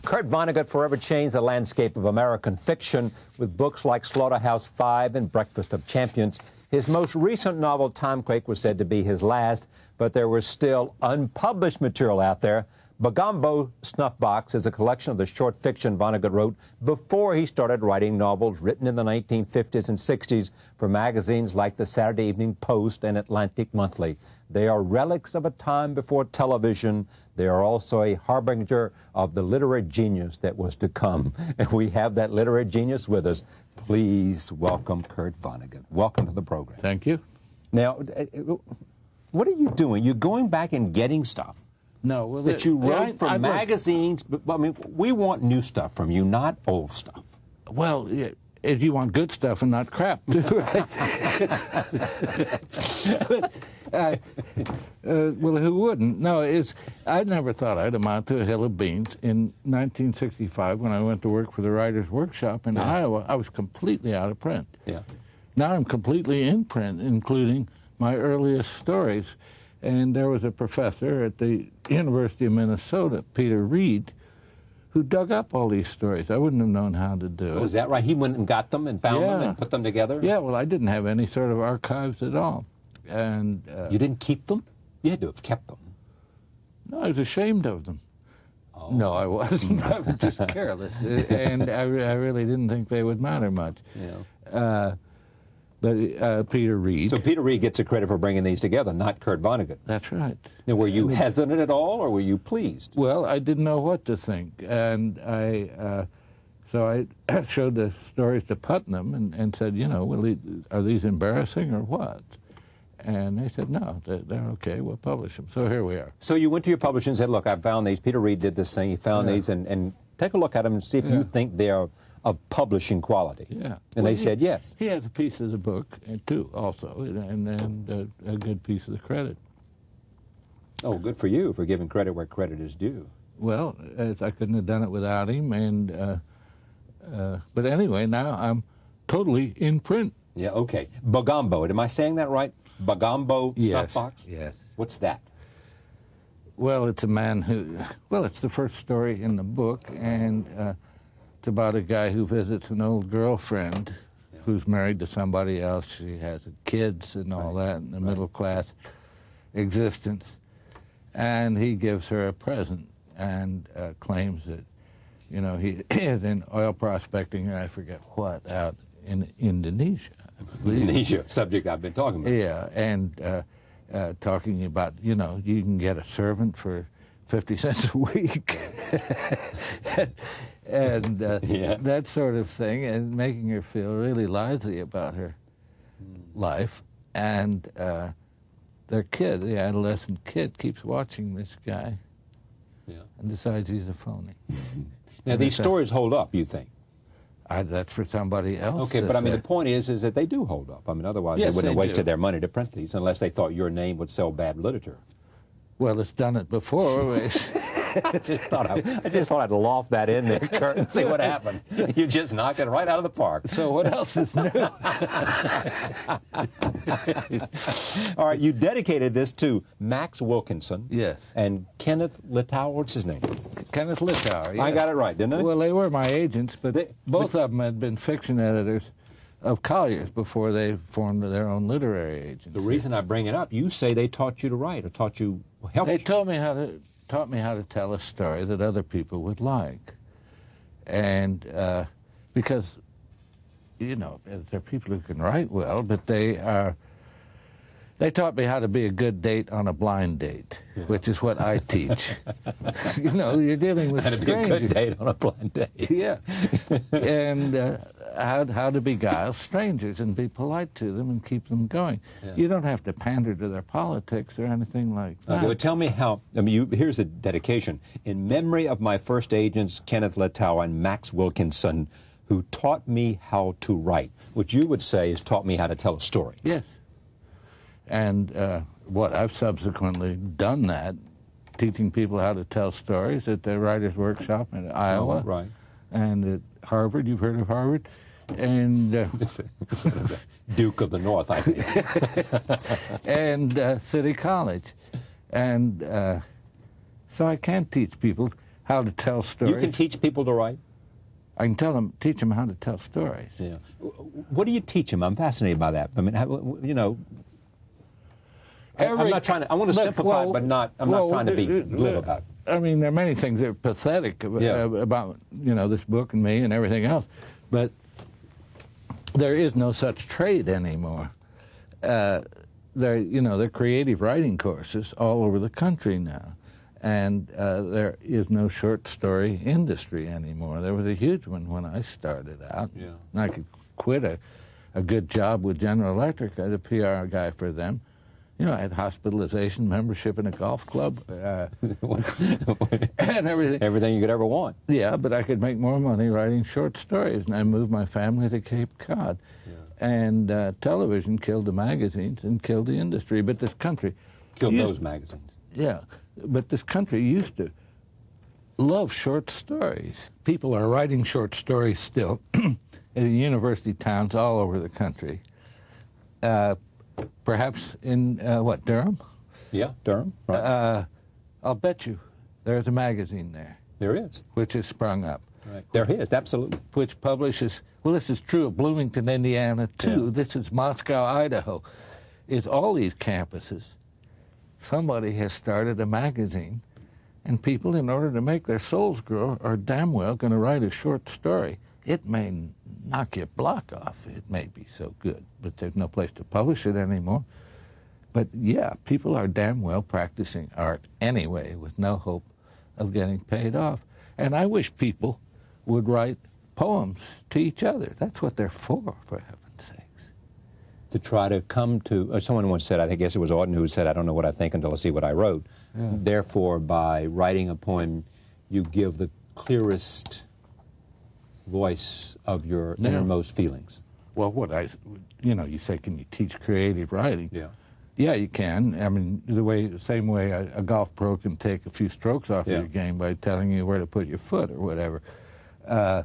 Kurt Vonnegut forever changed the landscape of American fiction with books like Slaughterhouse-Five and Breakfast of Champions. His most recent novel, Timequake, was said to be his last, but there was still unpublished material out there. Bagombo Snuffbox is a collection of the short fiction Vonnegut wrote before he started writing novels written in the 1950s and 60s for magazines like the Saturday Evening Post and Atlantic Monthly. They are relics of a time before television. They are also a harbinger of the literary genius that was to come. And we have that literary genius with us. Please welcome Kurt Vonnegut. Welcome to the program. Thank you. Now, what are you doing? You're going back and getting stuff. No, well, that you wrote from magazines. But, I mean, we want new stuff from you, not old stuff. Well, you want good stuff and not crap, too, right? Well, who wouldn't? No, I never thought I'd amount to a hill of beans. In 1965, when I went to work for the Writers' Workshop in Iowa, I was completely out of print. Yeah. Now I'm completely in print, including my earliest stories. And there was a professor at the University of Minnesota, Peter Reed, who dug up all these stories. I wouldn't have known how to do it. Oh, is that right? He went and got them and found them and put them together? Yeah, well, I didn't have any sort of archives at all. And you didn't keep them? You had to have kept them. No, I was ashamed of them. Oh. No, I wasn't. I was just careless. And I really didn't think they would matter much. Yeah. But Peter Reed. So Peter Reed gets the credit for bringing these together, not Kurt Vonnegut. That's right. Now, were you hesitant at all, or were you pleased? Well, I didn't know what to think, and so I showed the stories to Putnam and said, you know, well, are these embarrassing or what? And they said, no, they're okay, we'll publish them. So here we are. So you went to your publisher and said, look, I found these. Peter Reed did this thing. He found these, and take a look at them and see if you think they are of publishing quality. Yeah. And they said yes. He has a piece of the book, too, also, and a good piece of the credit. Oh, good for you for giving credit where credit is due. Well, I couldn't have done it without him, and but anyway, now I'm totally in print. Yeah, okay. Bagombo, am I saying that right? Bagombo Snuffbox? Yes. What's that? Well, it's a man who, well, it's the first story in the book, and it's about a guy who visits an old girlfriend who's married to somebody else. She has kids and all that, in the middle class existence. And he gives her a present and claims that, you know, he is in oil prospecting, I forget what, out in Indonesia. Indonesia, subject I've been talking about. Yeah, and talking about, you know, you can get a servant for 50 cents a week. and that sort of thing, and making her feel really lively about her life. And their kid, the adolescent kid, keeps watching this guy and decides he's a phony. Now, these stories hold up, you think? That's for somebody else. Okay, but I mean, the point is that they do hold up. I mean, otherwise they wouldn't have wasted their money to print these unless they thought your name would sell bad literature. Well, it's done it before. I just thought I'd loft that in there, Kurt, and see what happened. You just knocked it right out of the park. So what else is new? All right, you dedicated this to Max Wilkinson. Yes. And Kenneth Littauer. What's his name? Kenneth Littauer. Yes. I got it right, didn't I? Well, they were my agents, but both of them had been fiction editors of Collier's before they formed their own literary agency. The reason I bring it up, you say they taught you to write, or taught you, helped you. They taught me how to tell a story that other people would like. And because, you know, there are people who can write well, but they taught me how to be a good date on a blind date, which is what I teach. You know, you're dealing with strangers. How to be a good date on a blind date. Yeah. And how to beguile strangers and be polite to them and keep them going. Yeah. You don't have to pander to their politics or anything like that. Okay, well, tell me how, I mean, here's a dedication. In memory of my first agents, Kenneth Littauer and Max Wilkinson, who taught me how to write, which you would say has taught me how to tell a story. Yes. And I've subsequently done that, teaching people how to tell stories at the Writers' Workshop in Iowa. Oh, right. And at Harvard. You've heard of Harvard? And it's Duke of the North, I think. And City College. And so I can't teach people how to tell stories. You can teach people to write? I can teach them how to tell stories. Yeah. What do you teach them? I'm fascinated by that. I mean, you know, I'm not trying to, I want to simplify it, but I'm not trying to be glib about it. I mean, there are many things that are pathetic about, you know, this book and me and everything else, but there is no such trade anymore. There are creative writing courses all over the country now, and there is no short story industry anymore. There was a huge one when I started out, and I could quit a good job with General Electric. I was a PR guy for them. You know, I had hospitalization, membership in a golf club, and everything. Everything you could ever want. Yeah, but I could make more money writing short stories, and I moved my family to Cape Cod. Yeah. And television killed the magazines and killed the industry. But this country... Killed those magazines. Yeah, but this country used to love short stories. People are writing short stories still in university towns all over the country. Perhaps in, Durham? Yeah, Durham, right. I'll bet you there's a magazine there. There is. Which has sprung up. Right. There is, absolutely. Which publishes, well, this is true of Bloomington, Indiana, too. Yeah. This is Moscow, Idaho. It's all these campuses. Somebody has started a magazine, and people, in order to make their souls grow, are damn well going to write a short story. It may knock your block off. It may be so good, but there's no place to publish it anymore. But yeah, people are damn well practicing art anyway with no hope of getting paid off. And I wish people would write poems to each other. That's what they're for heaven's sakes. To try to come to, someone once said, I guess it was Auden who said, I don't know what I think until I see what I wrote. Yeah. Therefore, by writing a poem, you give the clearest voice of your innermost feelings. Well, you say, can you teach creative writing? Yeah. Yeah, you can. I mean, the same way a golf pro can take a few strokes off your game by telling you where to put your foot or whatever. I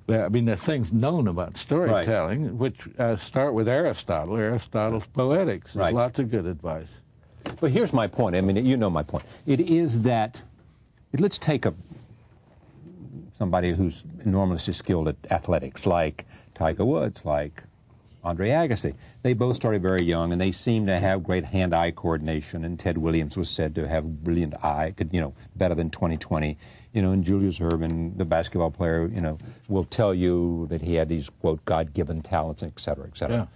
mean, there are things known about storytelling, which start with Aristotle, Aristotle's Poetics. There's lots of good advice. But here's my point. I mean, you know my point. It is that, let's take somebody who's enormously skilled at athletics, like Tiger Woods, like Andre Agassi. They both started very young, and they seem to have great hand-eye coordination, and Ted Williams was said to have brilliant eye, better than 20/20. And Julius Erving, the basketball player, will tell you that he had these, quote, God-given talents, et cetera, et cetera. Yeah.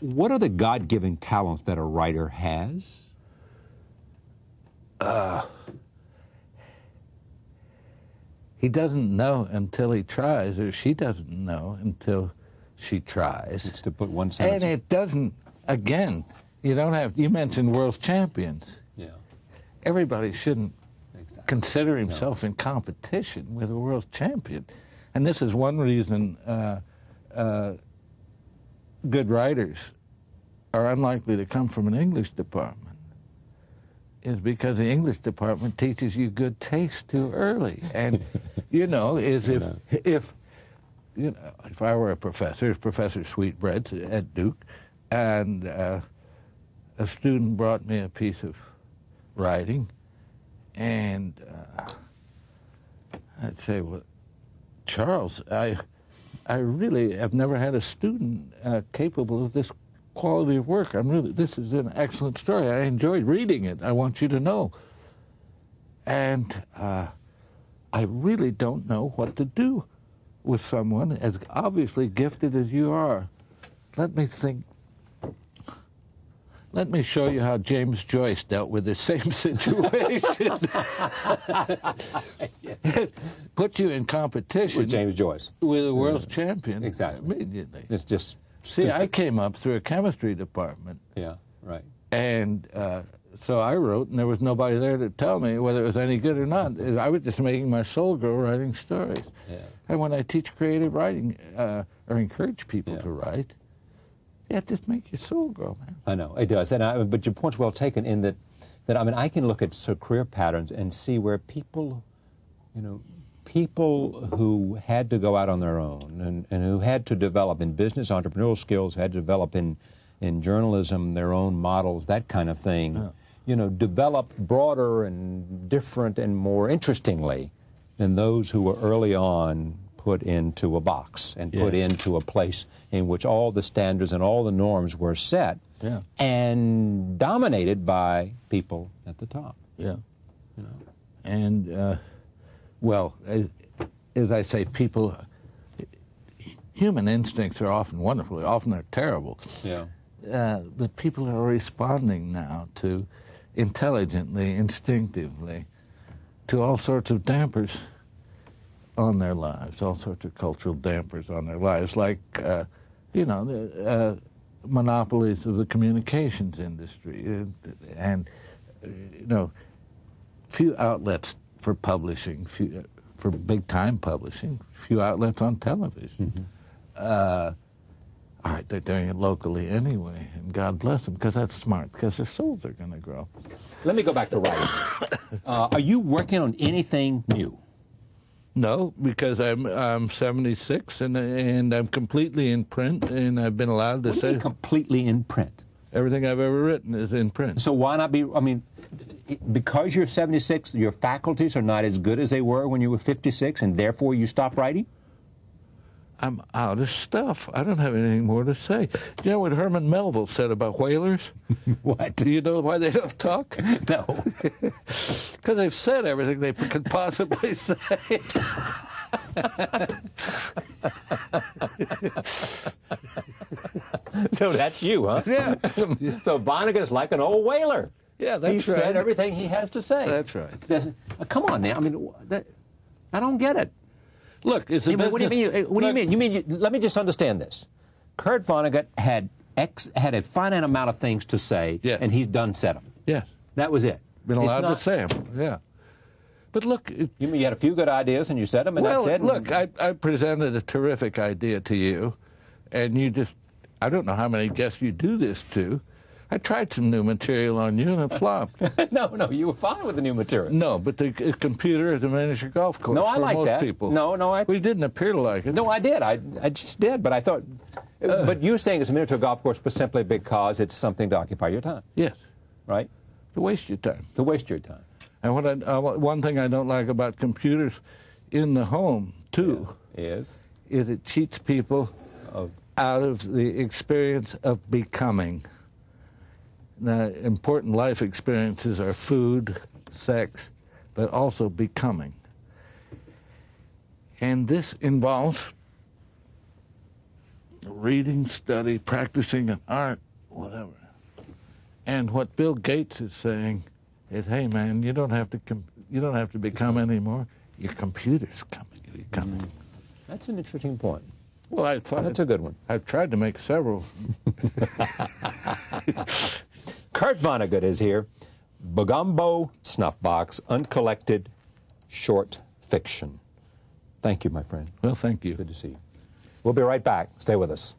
What are the God-given talents that a writer has? He doesn't know until he tries, or she doesn't know until she tries. It's to put one sentence. And it doesn't, again, you mentioned world champions. Yeah. Everybody shouldn't consider himself in competition with a world champion. And this is one reason good writers are unlikely to come from an English department, is because the English department teaches you good taste too early. And, if I were a professor, Professor Sweetbreads at Duke, and a student brought me a piece of writing, and I'd say, well, Charles, I really have never had a student capable of this quality of work. This is an excellent story. I enjoyed reading it. I want you to know. And I really don't know what to do with someone as obviously gifted as you are. Let me think. Let me show you how James Joyce dealt with the same situation. Yes. Put you in competition with James Joyce, with a world champion. Exactly. Immediately. It's just stupid. I came up through a chemistry department. Yeah, right. And so I wrote, and there was nobody there to tell me whether it was any good or not. I was just making my soul grow writing stories. Yeah. And when I teach creative writing or encourage people to write, just make your soul grow, man. I know, it does. But your point's well taken in that I can look at career patterns and see where people who had to go out on their own and who had to develop in business, entrepreneurial skills, had to develop in journalism, their own models, that kind of thing. you know, develop broader and different and more interestingly than those who were early on put into a box and put into a place in which all the standards and all the norms were set and dominated by people at the top. Yeah. You know? And, well, as I say, people, human instincts are often wonderful, often they're terrible. Yeah. But people are responding now to, intelligently, instinctively, to all sorts of dampers on their lives, all sorts of cultural dampers on their lives, like, you know, the monopolies of the communications industry, and you know, few outlets for publishing, for big-time publishing, few outlets on television. All right, they're doing it locally anyway, and God bless them, because that's smart, because their souls are going to grow. Let me go back to writing. Are you working on anything new? No, because I'm 76 and I'm completely in print, and I've been allowed to say completely in print. Everything I've ever written is in print. So why not be? I mean, because you're 76, your faculties are not as good as they were when you were 56, and therefore you stop writing. I'm out of stuff. I don't have anything more to say. You know what Herman Melville said about whalers? What? Do you know why they don't talk? No. Because they've said everything they could possibly say. So that's you, huh? Yeah. So Vonnegut's like an old whaler. Yeah, that's He right. said everything he has to say. That's right. Come on now. I mean, I don't get it. Look, it's a business. What do you mean? What do you mean? You mean? Let me just understand this. Kurt Vonnegut had a finite amount of things to say, and he's done said them. Yes. That was it. Been allowed to say them. Yeah. But look, you mean you had a few good ideas and you said them, and that's it? Look, I presented a terrific idea to you, and you just, I don't know how many guests you do this to. I tried some new material on you, and it flopped. No, you were fine with the new material. No, but the computer is a miniature golf course I for like most that. people. No, We didn't appear to like it. No, I did. I just did, but I thought... but you're saying it's a miniature golf course but simply because it's something to occupy your time. Yes. Right? To waste your time. To waste your time. And one thing I don't like about computers in the home, too, is it cheats people out of the experience of becoming. Now, important life experiences are food, sex, but also becoming. And this involves reading, study, practicing an art, whatever. And what Bill Gates is saying is, hey, man, you don't have to become anymore. Your computer's becoming. That's an interesting point. Well, I thought that's a good one. I've tried to make several. Kurt Vonnegut is here. Bogombo Snuffbox, uncollected short fiction. Thank you, my friend. Well, thank you. Good to see you. We'll be right back. Stay with us.